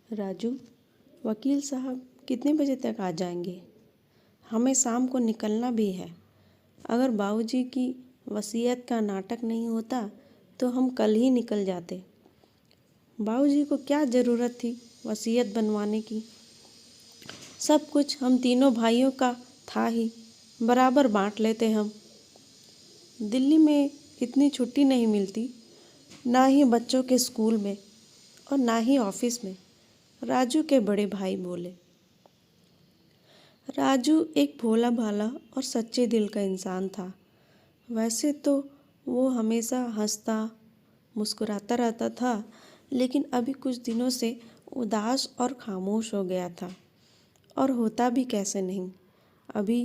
राजू, वकील साहब कितने बजे तक आ जाएंगे? हमें शाम को निकलना भी है। अगर बाबूजी की वसीयत का नाटक नहीं होता तो हम कल ही निकल जाते। बाबूजी को क्या ज़रूरत थी वसीयत बनवाने की? सब कुछ हम तीनों भाइयों का था ही, बराबर बांट लेते हम। दिल्ली में इतनी छुट्टी नहीं मिलती, ना ही बच्चों के स्कूल में और ना ही ऑफिस में, राजू के बड़े भाई बोले। राजू एक भोला भाला और सच्चे दिल का इंसान था। वैसे तो वो हमेशा हंसता मुस्कुराता रहता था, लेकिन अभी कुछ दिनों से उदास और खामोश हो गया था। और होता भी कैसे नहीं। अभी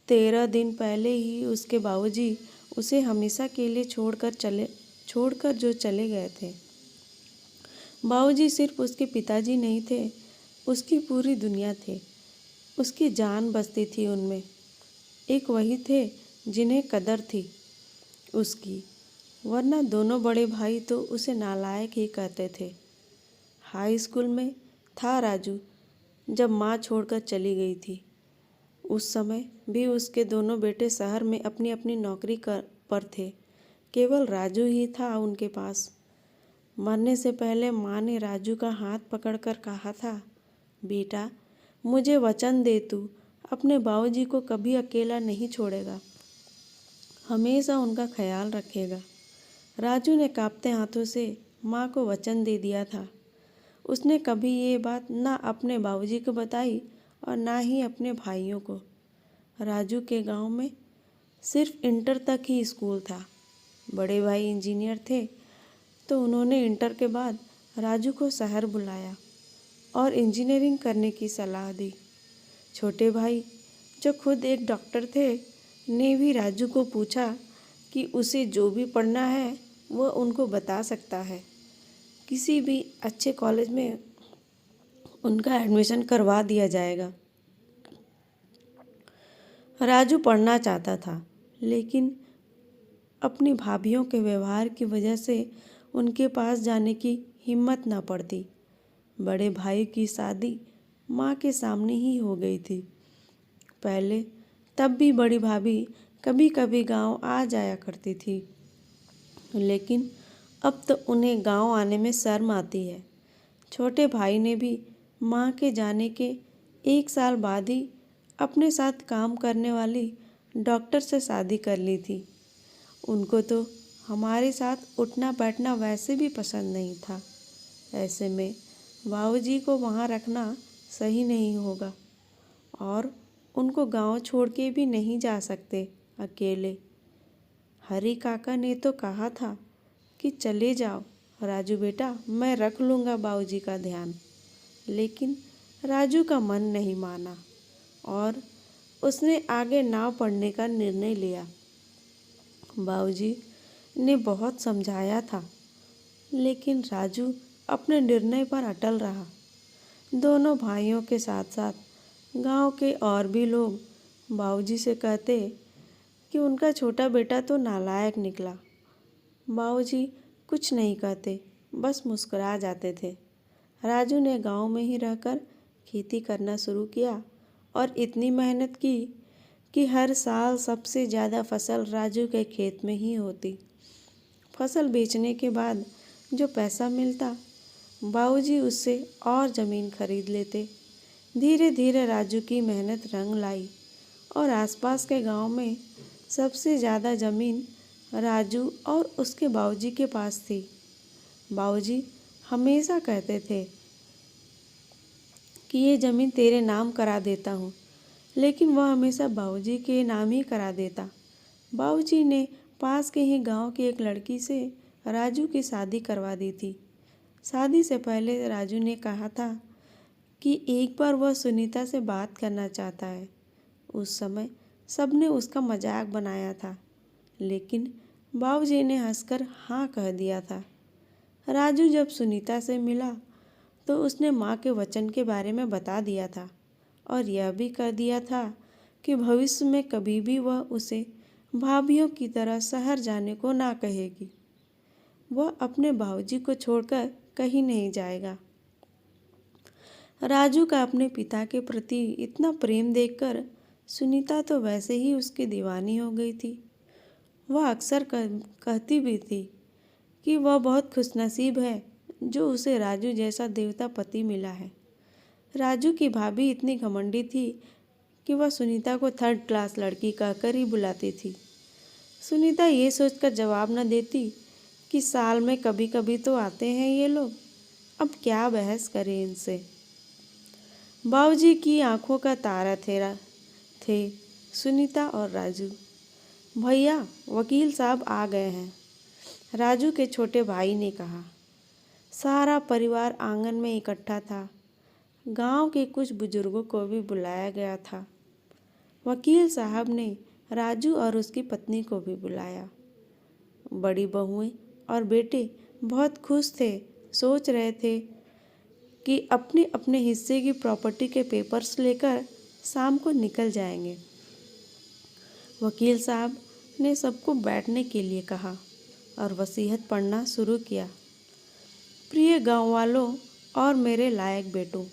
13 दिन पहले ही उसके बाबूजी उसे हमेशा के लिए छोड़कर जो चले गए थे। बाबूजी सिर्फ उसके पिताजी नहीं थे, उसकी पूरी दुनिया थे। उसकी जान बसती थी उनमें। एक वही थे जिन्हें कदर थी उसकी, वरना दोनों बड़े भाई तो उसे नालायक ही कहते थे। हाई स्कूल में था राजू जब माँ छोड़कर चली गई थी। उस समय भी उसके दोनों बेटे शहर में अपनी अपनी नौकरी पर थे। केवल राजू ही था उनके पास। मरने से पहले माँ ने राजू का हाथ पकड़कर कहा था, बेटा मुझे वचन दे, तू अपने बाबूजी को कभी अकेला नहीं छोड़ेगा, हमेशा उनका ख्याल रखेगा। राजू ने कांपते हाथों से माँ को वचन दे दिया था। उसने कभी ये बात ना अपने बाबूजी को बताई और ना ही अपने भाइयों को। राजू के गांव में सिर्फ इंटर तक ही स्कूल था। बड़े भाई इंजीनियर थे, तो उन्होंने इंटर के बाद राजू को शहर बुलाया और इंजीनियरिंग करने की सलाह दी। छोटे भाई, जो खुद एक डॉक्टर थे, ने भी राजू को पूछा कि उसे जो भी पढ़ना है वह उनको बता सकता है। किसी भी अच्छे कॉलेज में उनका एडमिशन करवा दिया जाएगा। राजू पढ़ना चाहता था, लेकिन अपनी भाभीयों के व्यवहार की वजह से उनके पास जाने की हिम्मत न पड़ती। बड़े भाई की शादी माँ के सामने ही हो गई थी पहले। तब भी बड़ी भाभी कभी कभी गांव आ जाया करती थी, लेकिन अब तो उन्हें गांव आने में शर्म आती है। छोटे भाई ने भी माँ के जाने के 1 साल बाद ही अपने साथ काम करने वाली डॉक्टर से शादी कर ली थी। उनको तो हमारे साथ उठना बैठना वैसे भी पसंद नहीं था। ऐसे में बाबूजी को वहाँ रखना सही नहीं होगा और उनको गांव छोड़ के भी नहीं जा सकते अकेले। हरी काका ने तो कहा था कि चले जाओ राजू बेटा, मैं रख लूँगा बाबूजी का ध्यान। लेकिन राजू का मन नहीं माना और उसने आगे नाव पढ़ने का निर्णय लिया। बाबूजी ने बहुत समझाया था, लेकिन राजू अपने निर्णय पर अटल रहा। दोनों भाइयों के साथ साथ गांव के और भी लोग बाबूजी से कहते कि उनका छोटा बेटा तो नालायक निकला। बाबूजी कुछ नहीं कहते, बस मुस्कुरा जाते थे। राजू ने गांव में ही रहकर खेती करना शुरू किया और इतनी मेहनत की कि हर साल सबसे ज़्यादा फसल राजू के खेत में ही होती। फसल बेचने के बाद जो पैसा मिलता, बाबूजी उससे और ज़मीन खरीद लेते। धीरे धीरे राजू की मेहनत रंग लाई और आसपास के गांव में सबसे ज़्यादा ज़मीन राजू और उसके बाबूजी के पास थी। बाबूजी हमेशा कहते थे कि ये ज़मीन तेरे नाम करा देता हूँ, लेकिन वह हमेशा बाबूजी के नाम ही करा देता। बाबूजी ने पास के ही गांव की एक लड़की से राजू की शादी करवा दी थी। शादी से पहले राजू ने कहा था कि एक बार वह सुनीता से बात करना चाहता है। उस समय सबने उसका मजाक बनाया था, लेकिन बाबूजी ने हंसकर हाँ कह दिया था। राजू जब सुनीता से मिला तो उसने माँ के वचन के बारे में बता दिया था और यह भी कह दिया था कि भविष्य में कभी भी वह उसे भाभीयों की तरह शहर जाने को ना कहेगी। वह अपने बाबूजी को छोड़कर कहीं नहीं जाएगा। राजू का अपने पिता के प्रति इतना प्रेम देखकर सुनीता तो वैसे ही उसकी दीवानी हो गई थी। वह अक्सर कहती भी थी कि वह बहुत खुशनसीब है जो उसे राजू जैसा देवता पति मिला है। राजू की भाभी इतनी घमंडी थी कि वह सुनीता को थर्ड क्लास लड़की कहकर ही बुलाती थी। सुनीता ये सोचकर जवाब न देती कि साल में कभी कभी तो आते हैं ये लोग, अब क्या बहस करें इनसे। बाबूजी की आंखों का तारा थे सुनीता और राजू। भैया, वकील साहब आ गए हैं, राजू के छोटे भाई ने कहा। सारा परिवार आंगन में इकट्ठा था। गांव के कुछ बुजुर्गों को भी बुलाया गया था। वकील साहब ने राजू और उसकी पत्नी को भी बुलाया। बड़ी बहुएं और बेटे बहुत खुश थे, सोच रहे थे कि अपने अपने हिस्से की प्रॉपर्टी के पेपर्स लेकर शाम को निकल जाएंगे। वकील साहब ने सबको बैठने के लिए कहा और वसीयत पढ़ना शुरू किया। प्रिय गांव वालों और मेरे लायक बेटों,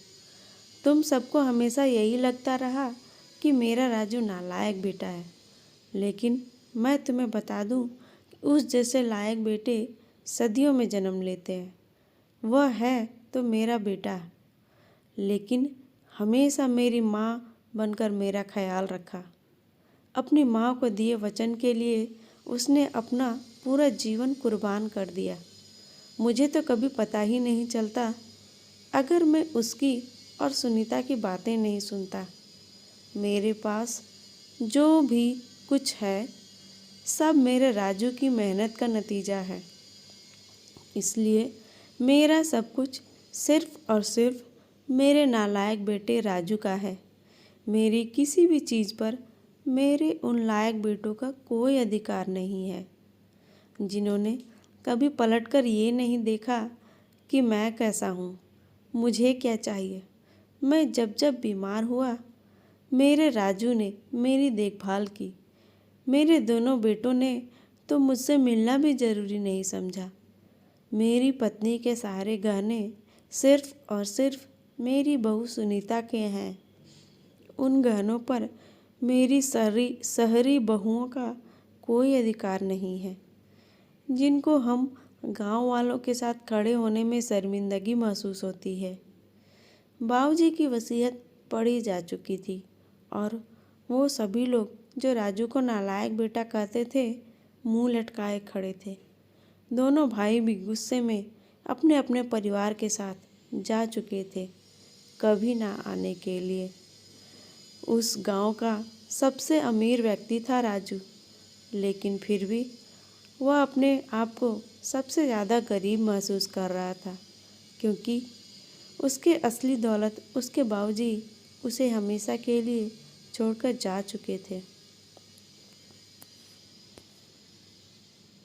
तुम सबको हमेशा यही लगता रहा कि मेरा राजू नालायक बेटा है, लेकिन मैं तुम्हें बता दूं कि उस जैसे लायक बेटे सदियों में जन्म लेते हैं। वह है तो मेरा बेटा है, लेकिन हमेशा मेरी माँ बनकर मेरा ख्याल रखा। अपनी माँ को दिए वचन के लिए उसने अपना पूरा जीवन कुर्बान कर दिया। मुझे तो कभी पता ही नहीं चलता अगर मैं उसकी और सुनीता की बातें नहीं सुनता। मेरे पास जो भी कुछ है सब मेरे राजू की मेहनत का नतीजा है, इसलिए मेरा सब कुछ सिर्फ और सिर्फ मेरे नालायक बेटे राजू का है। मेरी किसी भी चीज़ पर मेरे उन लायक बेटों का कोई अधिकार नहीं है, जिन्होंने कभी पलटकर ये नहीं देखा कि मैं कैसा हूँ, मुझे क्या चाहिए। मैं जब जब बीमार हुआ मेरे राजू ने मेरी देखभाल की। मेरे दोनों बेटों ने तो मुझसे मिलना भी ज़रूरी नहीं समझा। मेरी पत्नी के सारे गहने सिर्फ और सिर्फ मेरी बहू सुनीता के हैं। उन गहनों पर मेरी शहरी बहुओं का कोई अधिकार नहीं है, जिनको हम गांव वालों के साथ खड़े होने में शर्मिंदगी महसूस होती है। बाबूजी की वसीयत पढ़ी जा चुकी थी और वो सभी लोग जो राजू को नालायक बेटा कहते थे मुंह लटकाए खड़े थे। दोनों भाई भी गुस्से में अपने अपने परिवार के साथ जा चुके थे, कभी ना आने के लिए। उस गांव का सबसे अमीर व्यक्ति था राजू, लेकिन फिर भी वह अपने आप को सबसे ज़्यादा गरीब महसूस कर रहा था, क्योंकि उसके असली दौलत उसके बाबूजी उसे हमेशा के लिए छोड़कर जा चुके थे।